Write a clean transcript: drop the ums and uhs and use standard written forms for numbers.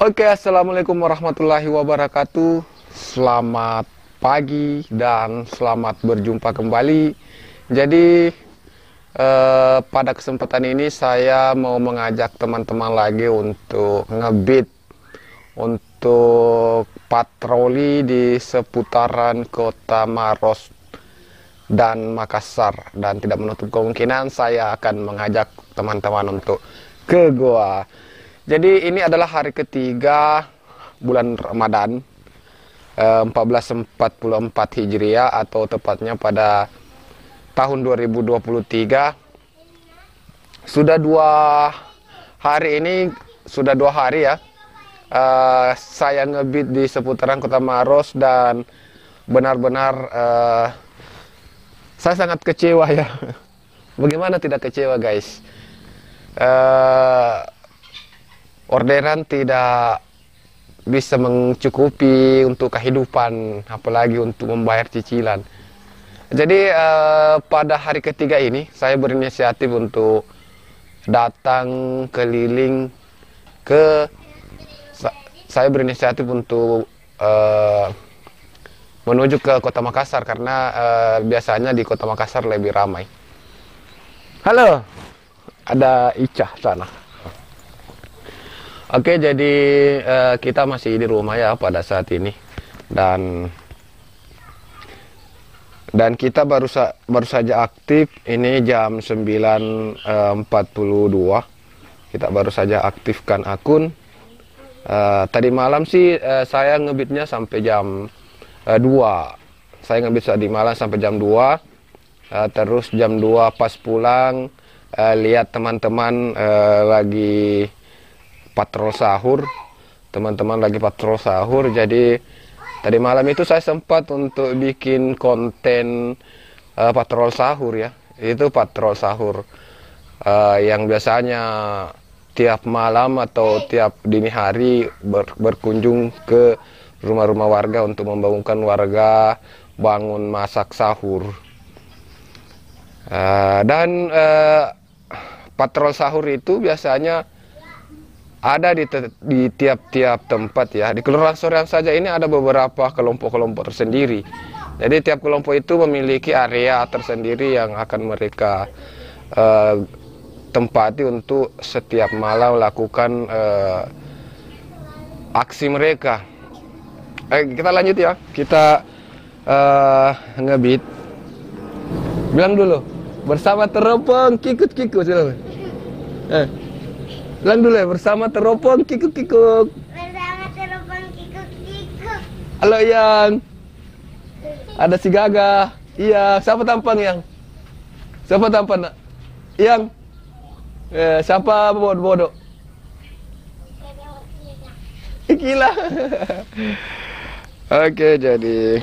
Oke, assalamualaikum warahmatullahi wabarakatuh. Selamat pagi dan selamat berjumpa kembali. Jadi pada kesempatan ini saya mau mengajak teman-teman lagi untuk ngebeat, untuk patroli di seputaran Kota Maros dan Makassar. Dan tidak menutup kemungkinan saya akan mengajak teman-teman untuk ke goa. Jadi ini adalah hari ketiga bulan Ramadan 1444 Hijriah, atau tepatnya pada tahun 2023. Sudah 2 hari ini, sudah 2 hari ya, saya ngebit di seputaran Kota Maros, dan benar-benar saya sangat kecewa ya. Bagaimana tidak kecewa, guys? Orderan tidak bisa mencukupi untuk kehidupan, apalagi untuk membayar cicilan. Jadi pada hari ketiga ini saya berinisiatif untuk datang keliling saya berinisiatif untuk menuju ke Kota Makassar, karena biasanya di Kota Makassar lebih ramai. Halo, ada Ica sana. Oke, jadi kita masih di rumah ya pada saat ini, dan kita baru saja aktif. Ini jam 9.42. Kita baru saja aktifkan akun. Tadi malam sih saya ngebitnya sampai jam 2. Saya ngebit tadi malam sampai jam 2. Terus jam 2 pas pulang, lihat teman-teman lagi patrol sahur. Teman-teman lagi patrol sahur. Jadi tadi malam itu saya sempat untuk bikin konten patrol sahur ya. Itu patrol sahur yang biasanya tiap malam atau tiap dini hari berkunjung ke rumah-rumah warga untuk membangunkan warga bangun masak sahur. Dan patrol sahur itu biasanya ada di tiap-tiap tempat ya. Di Kelurahan Soreang saja ini ada beberapa kelompok-kelompok tersendiri. Jadi tiap kelompok itu memiliki area tersendiri yang akan mereka tempati untuk setiap malam lakukan aksi mereka. Kita lanjut ya. Kita ngebit. Bilang dulu, bersama teropong kikut-kikut. Bilang dulu ya, bersama teropong kikuk-kikuk. Bersama teropong kikuk-kikuk. Halo Yang. Ada si Gaga. Iya, siapa tampan Yang? Siapa tampan nak? Yang. Siapa bodoh? Gila. Oke, jadi